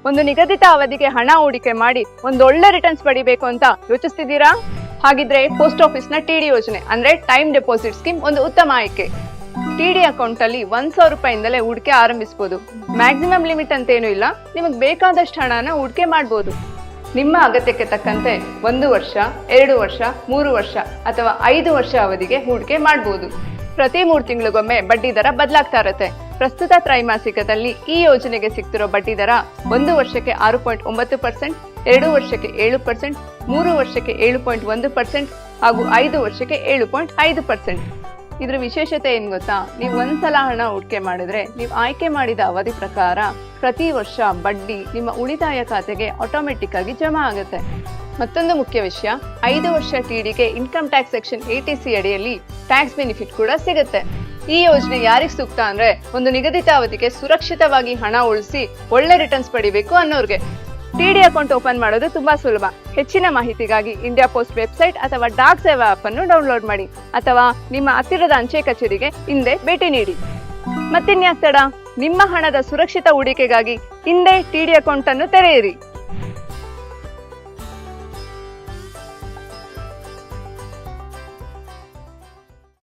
ಒಂದು ನಿಗದಿತ ಅವಧಿಗೆ ಹಣ ಹೂಡಿಕೆ ಮಾಡಿ ಒಂದೊಳ್ಳೆ ರಿಟರ್ನ್ಸ್ ಪಡಿಬೇಕು ಅಂತ ಯೋಚಿಸ್ತಿದ್ದೀರಾ? ಹಾಗಿದ್ರೆ ಪೋಸ್ಟ್ ಆಫೀಸ್ ನ ಟಿಡಿ ಯೋಜನೆ ಅಂದ್ರೆ ಟೈಮ್ ಡೆಪಾಸಿಟ್ ಸ್ಕೀಮ್ ಒಂದು ಉತ್ತಮ ಆಯ್ಕೆ. ಟಿಡಿ ಅಕೌಂಟ್ ಅಲ್ಲಿ 1,000 ರೂಪಾಯಿಂದಲೇ ಹೂಡಿಕೆ ಆರಂಭಿಸಬಹುದು. ಮ್ಯಾಕ್ಸಿಮಮ್ ಲಿಮಿಟ್ ಅಂತ ಏನೂ ಇಲ್ಲ, ನಿಮಗೆ ಬೇಕಾದಷ್ಟು ಹಣನ ಹೂಡಿಕೆ ಮಾಡಬಹುದು. ನಿಮ್ಮ ಅಗತ್ಯಕ್ಕೆ ತಕ್ಕಂತೆ 1 ವರ್ಷ, 2 ವರ್ಷ, 3 ವರ್ಷ ಅಥವಾ 5 ವರ್ಷ ಅವಧಿಗೆ ಹೂಡಿಕೆ ಮಾಡಬಹುದು. ಪ್ರತಿ 3 ತಿಂಗಳಿಗೊಮ್ಮೆ ಬಡ್ಡಿ ದರ ಬದಲಾಗ್ತಾ ಇರುತ್ತೆ. ಪ್ರಸ್ತುತ ತ್ರೈಮಾಸಿಕದಲ್ಲಿ ಈ ಯೋಜನೆಗೆ ಸಿಗ್ತಿರೋ ಬಡ್ಡಿ ದರ 1 ವರ್ಷಕ್ಕೆ 6.9%, 2 ವರ್ಷಕ್ಕೆ 7%, 3 ವರ್ಷಕ್ಕೆ 7.1% ಹಾಗೂ 5 ವರ್ಷಕ್ಕೆ 7.5%. ಇದ್ರ ವಿಶೇಷತೆ ಏನ್ ಗೊತ್ತಾ? ನೀವು ಒಂದ್ಸಲ ಹಣ ಹೂಡಿಕೆ ಮಾಡಿದ್ರೆ ನೀವು ಆಯ್ಕೆ ಮಾಡಿದ ಅವಧಿ ಪ್ರಕಾರ ಪ್ರತಿ ವರ್ಷ ಬಡ್ಡಿ ನಿಮ್ಮ ಉಳಿತಾಯ ಖಾತೆಗೆ ಆಟೋಮೆಟಿಕ್ ಆಗಿ ಜಮಾ ಆಗುತ್ತೆ. ಮತ್ತೊಂದು ಮುಖ್ಯ ವಿಷಯ, 5 ವರ್ಷ ಟಿಡಿಗೆ ಇನ್ಕಮ್ ಟ್ಯಾಕ್ಸ್ ಸೆಕ್ಷನ್ 80C ಅಡಿಯಲ್ಲಿ ಟ್ಯಾಕ್ಸ್ ಬೆನಿಫಿಟ್ ಕೂಡ ಸಿಗುತ್ತೆ. ಈ ಯೋಜನೆ ಯಾರಿಗೆ ಸೂಕ್ತ ಅಂದ್ರೆ ಒಂದು ನಿಗದಿತ ಅವಧಿಗೆ ಸುರಕ್ಷಿತವಾಗಿ ಹಣ ಉಳಿಸಿ ಒಳ್ಳೆ ರಿಟರ್ನ್ಸ್ ಪಡಿಬೇಕು ಅನ್ನೋರ್ಗೆ. ಟಿಡಿ ಅಕೌಂಟ್ ಓಪನ್ ಮಾಡೋದು ತುಂಬಾ ಸುಲಭ. ಹೆಚ್ಚಿನ ಮಾಹಿತಿಗಾಗಿ ಇಂಡಿಯಾ ಪೋಸ್ಟ್ ವೆಬ್ಸೈಟ್ ಅಥವಾ ಡಾಕ್ ಸೇವಾ ಆಪ್ ಅನ್ನು ಡೌನ್ಲೋಡ್ ಮಾಡಿ ಅಥವಾ ನಿಮ್ಮ ಹತ್ತಿರದ ಅಂಚೆ ಕಚೇರಿಗೆ ಹಿಂದೆ ಭೇಟಿ ನೀಡಿ. ಮತ್ತಿನ್ಯಾಕ್ ತಡ? ನಿಮ್ಮ ಹಣದ ಸುರಕ್ಷಿತ ಹೂಡಿಕೆಗಾಗಿ ಹಿಂದೆ ಟಿಡಿ ಅಕೌಂಟ್ ಅನ್ನು ತೆರೆಯಿರಿ.